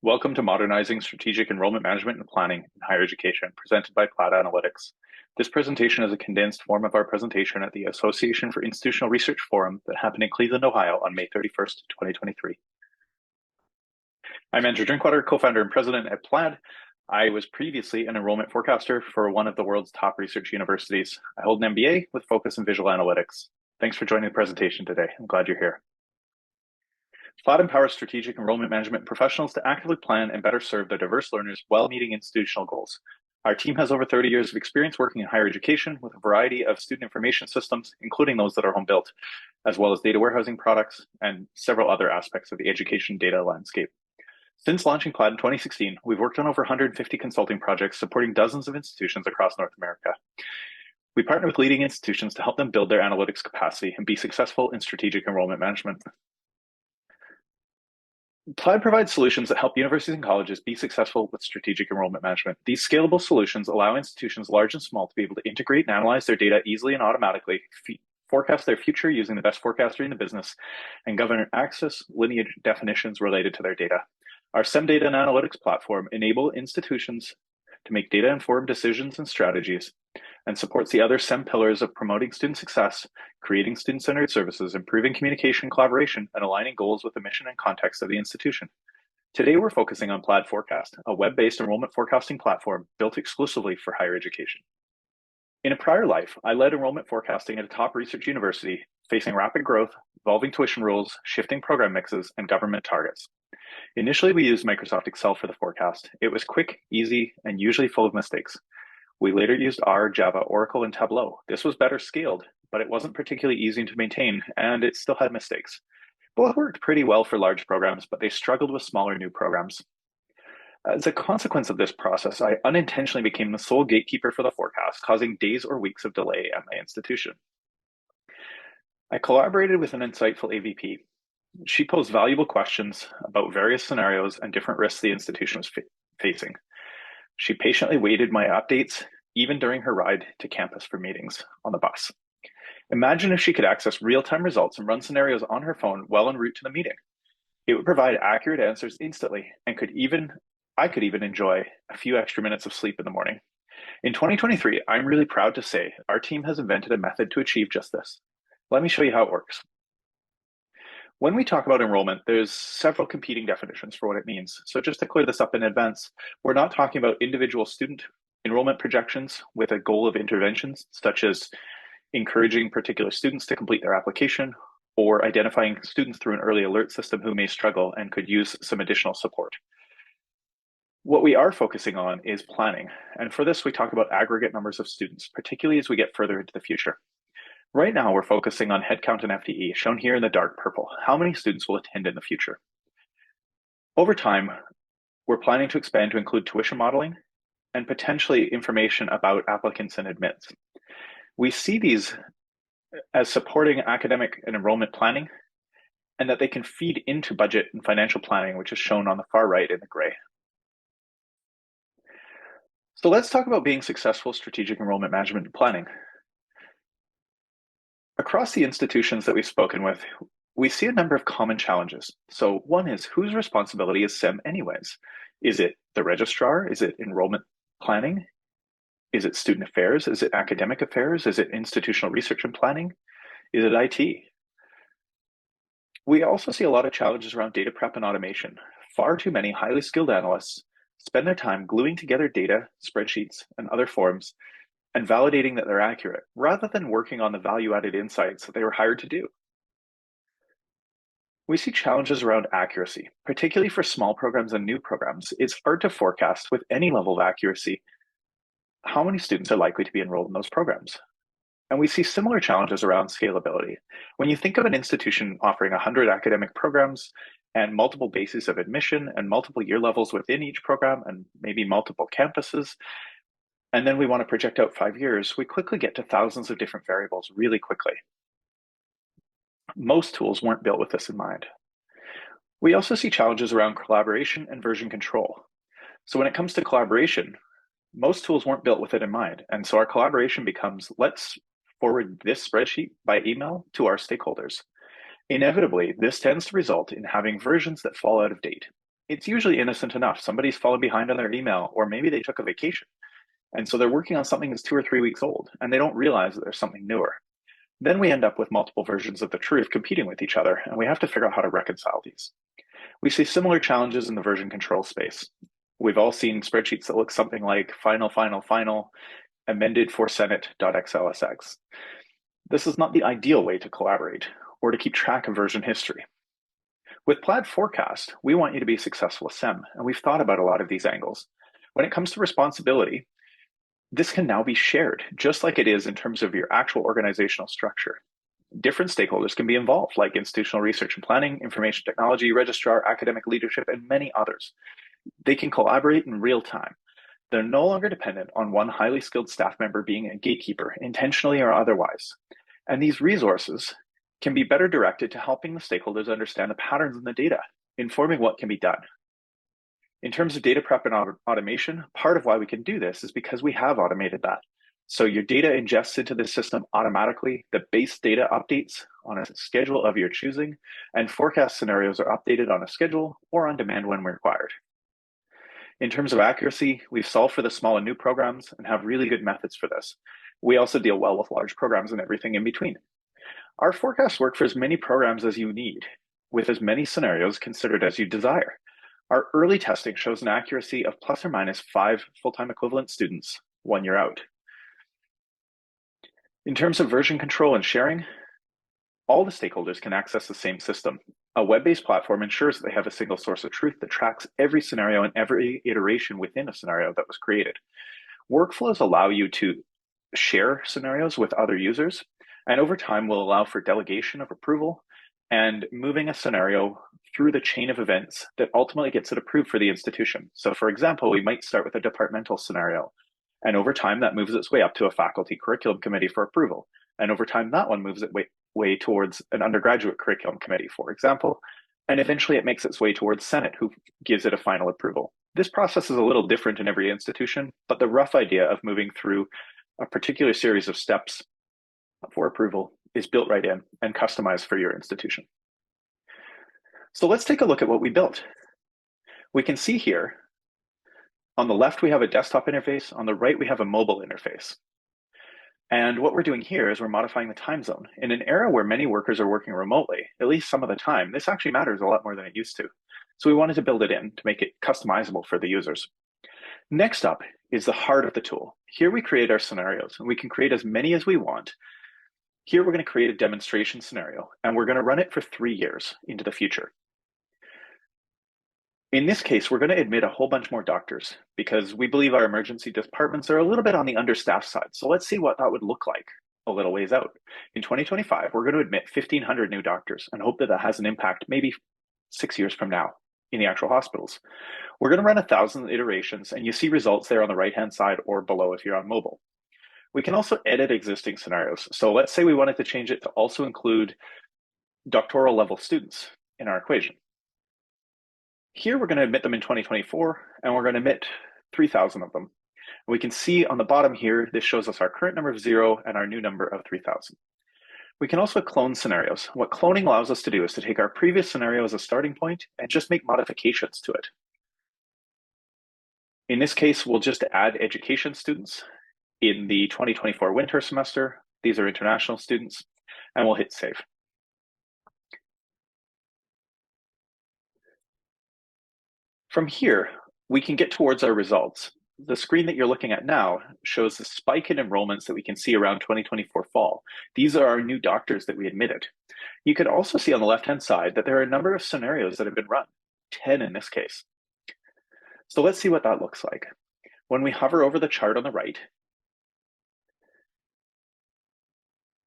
Welcome to Modernizing Strategic Enrollment Management and Planning in Higher Education, presented by Plaid Analytics. This presentation is a condensed form of our presentation at the Association for Institutional Research Forum that happened in Cleveland, Ohio on May 31st, 2023. I'm Andrew Drinkwater, co-founder and president at Plaid. I was previously an enrollment forecaster for one of the world's top research universities. I hold an MBA with focus in visual analytics. Thanks for joining the presentation today. I'm glad you're here. Plaid empowers strategic enrollment management professionals to actively plan and better serve their diverse learners while meeting institutional goals. Our team has over 30 years of experience working in higher education with a variety of student information systems, including those that are home built, as well as data warehousing products and several other aspects of the education data landscape. Since launching Plaid in 2016, we've worked on over 150 consulting projects supporting dozens of institutions across North America. We partner with leading institutions to help them build their analytics capacity and be successful in strategic enrollment management. Plaid provides solutions that help universities and colleges be successful with strategic enrollment management. These scalable solutions allow institutions large and small to be able to integrate and analyze their data easily and automatically, forecast their future using the best forecaster in the business, and govern access lineage definitions related to their data. Our SEM data and analytics platform enable institutions to make data-informed decisions and strategies, and supports the other SEM pillars of promoting student success, creating student-centered services, improving communication, collaboration, and aligning goals with the mission and context of the institution. Today, we're focusing on Plaid Forecast, a web-based enrollment forecasting platform built exclusively for higher education. In a prior life, I led enrollment forecasting at a top research university, facing rapid growth, evolving tuition rules, shifting program mixes, and government targets. Initially, we used Microsoft Excel for the forecast. It was quick, easy, and usually full of mistakes. We later used R, Java, Oracle, and Tableau. This was better scaled, but it wasn't particularly easy to maintain, and it still had mistakes. Both worked pretty well for large programs, but they struggled with smaller new programs. As a consequence of this process, I unintentionally became the sole gatekeeper for the forecast, causing days or weeks of delay at my institution. I collaborated with an insightful AVP. She posed valuable questions about various scenarios and different risks the institution was facing. She patiently waited my updates, even during her ride to campus for meetings on the bus. Imagine if she could access real-time results and run scenarios on her phone while en route to the meeting. It would provide accurate answers instantly, and I could even enjoy a few extra minutes of sleep in the morning. In 2023, I'm really proud to say our team has invented a method to achieve just this. Let me show you how it works. When we talk about enrollment, there's several competing definitions for what it means. So just to clear this up in advance, we're not talking about individual student enrollment projections with a goal of interventions, such as encouraging particular students to complete their application or identifying students through an early alert system who may struggle and could use some additional support. What we are focusing on is planning. And for this, we talk about aggregate numbers of students, particularly as we get further into the future. Right now, we're focusing on headcount and FTE, shown here in the dark purple. How many students will attend in the future? Over time, we're planning to expand to include tuition modeling and potentially information about applicants and admits. We see these as supporting academic and enrollment planning, and that they can feed into budget and financial planning, which is shown on the far right in the gray. So let's talk about being successful strategic enrollment management and planning. Across the institutions that we've spoken with, we see a number of common challenges. So one is, whose responsibility is SEM anyways? Is it the registrar? Is it enrollment planning? Is it student affairs? Is it academic affairs? Is it institutional research and planning? Is it IT? We also see a lot of challenges around data prep and automation. Far too many highly skilled analysts spend their time gluing together data, spreadsheets, and other forms and validating that they're accurate, rather than working on the value-added insights that they were hired to do. We see challenges around accuracy, particularly for small programs and new programs. It's hard to forecast with any level of accuracy how many students are likely to be enrolled in those programs. And we see similar challenges around scalability. When you think of an institution offering 100 academic programs and multiple bases of admission and multiple year levels within each program and maybe multiple campuses, and then we want to project out 5 years, we quickly get to thousands of different variables really quickly. Most tools weren't built with this in mind. We also see challenges around collaboration and version control. So when it comes to collaboration, most tools weren't built with it in mind. And so our collaboration becomes, let's forward this spreadsheet by email to our stakeholders. Inevitably, this tends to result in having versions that fall out of date. it's usually innocent enough. Somebody's fallen behind on their email, or maybe they took a vacation. And so they're working on something that's 2 or 3 weeks old, and they don't realize that there's something newer. Then we end up with multiple versions of the truth competing with each other, and we have to figure out how to reconcile these. We see similar challenges in the version control space. We've all seen spreadsheets that look something like final, amended for Senate.xlsx. This is not the ideal way to collaborate or to keep track of version history. With Plaid Forecast, we want you to be successful with SEM, and we've thought about a lot of these angles. When it comes to responsibility, this can now be shared, just like it is in terms of your actual organizational structure. Different stakeholders can be involved, like institutional research and planning, information technology, registrar, academic leadership, and many others. They can collaborate in real time. They're no longer dependent on one highly skilled staff member being a gatekeeper, intentionally or otherwise. And these resources can be better directed to helping the stakeholders understand the patterns in the data, informing what can be done. In terms of data prep and automation, part of why we can do this is because we have automated that. So your data ingests into the system automatically, the base data updates on a schedule of your choosing, and forecast scenarios are updated on a schedule or on demand when required. In terms of accuracy, we've solved for the small and new programs and have really good methods for this. We also deal well with large programs and everything in between. Our forecasts work for as many programs as you need, with as many scenarios considered as you desire. Our early testing shows an accuracy of plus or minus 5 full-time equivalent students 1 year out. In terms of version control and sharing, all the stakeholders can access the same system. A web-based platform ensures that they have a single source of truth that tracks every scenario and every iteration within a scenario that was created. Workflows allow you to share scenarios with other users, and over time will allow for delegation of approval and moving a scenario through the chain of events that ultimately gets it approved for the institution. So for example, we might start with a departmental scenario, and over time that moves its way up to a faculty curriculum committee for approval. And over time, that one moves its way towards an undergraduate curriculum committee, for example, and eventually it makes its way towards Senate, who gives it a final approval. This process is a little different in every institution, but the rough idea of moving through a particular series of steps for approval is built right in and customized for your institution. So let's take a look at what we built. We can see here, on the left, we have a desktop interface. On the right, we have a mobile interface. And what we're doing here is we're modifying the time zone. In an era where many workers are working remotely, at least some of the time, this actually matters a lot more than it used to. So we wanted to build it in to make it customizable for the users. Next up is the heart of the tool. Here we create our scenarios, and we can create as many as we want. Here we're going to create a demonstration scenario, and we're going to run it for 3 years into the future. In this case, we're going to admit a whole bunch more doctors because we believe our emergency departments are a little bit on the understaffed side. So let's see what that would look like a little ways out. In 2025, we're going to admit 1,500 new doctors and hope that that has an impact maybe 6 years from now in the actual hospitals. We're going to run 1,000 iterations, and you see results there on the right-hand side or below if you're on mobile. We can also edit existing scenarios. So let's say we wanted to change it to also include doctoral level students in our equation. Here we're going to admit them in 2024, and we're going to admit 3,000 of them. We can see on the bottom here, this shows us our current number of 0 and our new number of 3,000. We can also clone scenarios. What cloning allows us to do is to take our previous scenario as a starting point and just make modifications to it. In this case, we'll just add education students in the 2024 winter semester. These are international students, and we'll hit save. From here, we can get towards our results. The screen that you're looking at now shows the spike in enrollments that we can see around 2024 fall. These are our new doctors that we admitted. You can also see on the left-hand side that there are a number of scenarios that have been run, 10 in this case. So let's see what that looks like. When we hover over the chart on the right,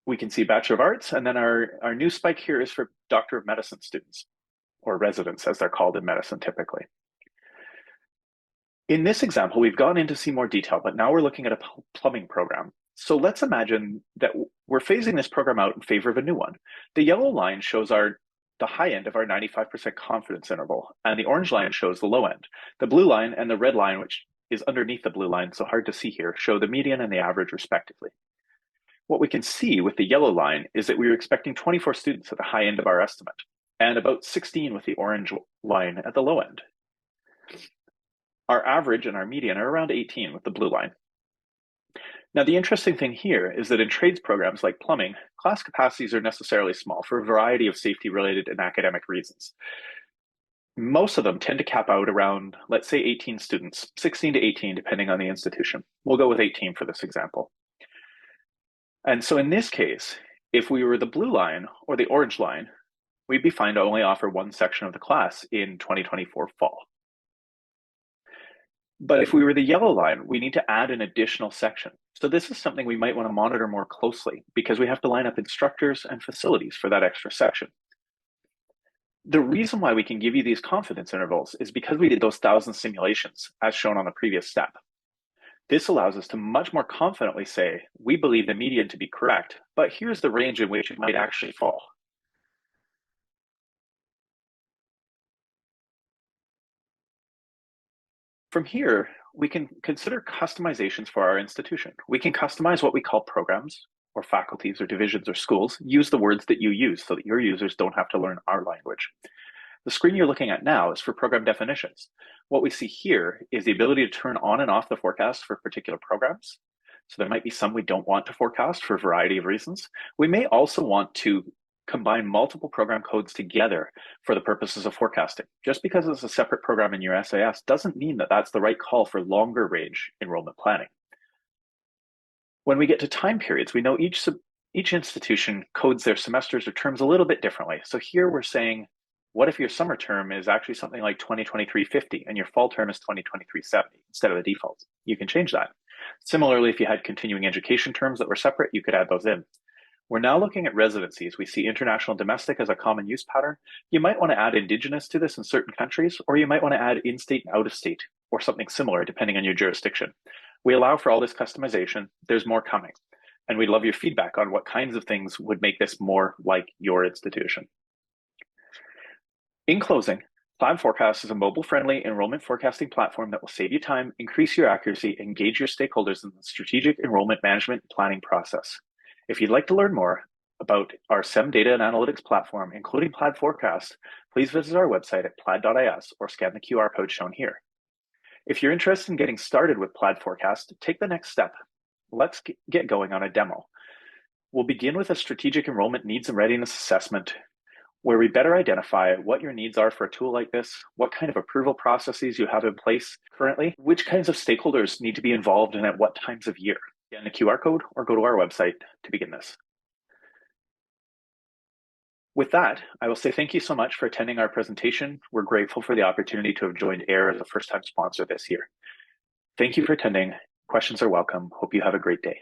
we can see Bachelor of Arts, and then our new spike here is for Doctor of Medicine students, or residents as they're called in medicine typically. In this example, we've gone in to see more detail, but now we're looking at a plumbing program. So let's imagine that we're phasing this program out in favor of a new one. The yellow line shows the high end of our 95% confidence interval, and the orange line shows the low end. The blue line and the red line, which is underneath the blue line, so hard to see here, show the median and the average respectively. What we can see with the yellow line is that we were expecting 24 students at the high end of our estimate, and about 16 with the orange line at the low end. Our average and our median are around 18 with the blue line. Now, the interesting thing here is that in trades programs like plumbing, class capacities are necessarily small for a variety of safety-related and academic reasons. Most of them tend to cap out around, let's say, 18 students, 16 to 18, depending on the institution. We'll go with 18 for this example. And so in this case, if we were the blue line or the orange line, we'd be fine to only offer one section of the class in 2024 fall. But if we were the yellow line, we need to add an additional section. So this is something we might want to monitor more closely because we have to line up instructors and facilities for that extra section. The reason why we can give you these confidence intervals is because we did those 1,000 simulations as shown on the previous step. This allows us to much more confidently say, we believe the median to be correct, but here's the range in which it might actually fall. From here, we can consider customizations for our institution. We can customize what we call programs, or faculties, or divisions, or schools. Use the words that you use so that your users don't have to learn our language. The screen you're looking at now is for program definitions. What we see here is the ability to turn on and off the forecast for particular programs. So there might be some we don't want to forecast for a variety of reasons. We may also want to combine multiple program codes together for the purposes of forecasting. Just because it's a separate program in your SAS doesn't mean that that's the right call for longer range enrollment planning. When we get to time periods, we know each institution codes their semesters or terms a little bit differently. So here we're saying, what if your summer term is actually something like 2023-50 and your fall term is 2023-70 instead of the default? You can change that. Similarly, if you had continuing education terms that were separate, you could add those in. We're now looking at residencies. We see international domestic as a common use pattern. You might want to add indigenous to this in certain countries, or you might want to add in-state and out-of-state, or something similar depending on your jurisdiction. We allow for all this customization. There's more coming. And we'd love your feedback on what kinds of things would make this more like your institution. In closing, Plaid Forecast is a mobile-friendly enrollment forecasting platform that will save you time, increase your accuracy, and engage your stakeholders in the strategic enrollment management planning process. If you'd like to learn more about our SEM data and analytics platform, including Plaid Forecast, please visit our website at plaid.is or scan the QR code shown here. If you're interested in getting started with Plaid Forecast, take the next step. Let's get going on a demo. We'll begin with a strategic enrollment needs and readiness assessment, where we better identify what your needs are for a tool like this, what kind of approval processes you have in place currently, which kinds of stakeholders need to be involved and at what times of year. Scan the QR code or go to our website to begin this. With that, I will say thank you so much for attending our presentation. We're grateful for the opportunity to have joined AIR as a first-time sponsor this year. Thank you for attending. Questions are welcome. Hope you have a great day.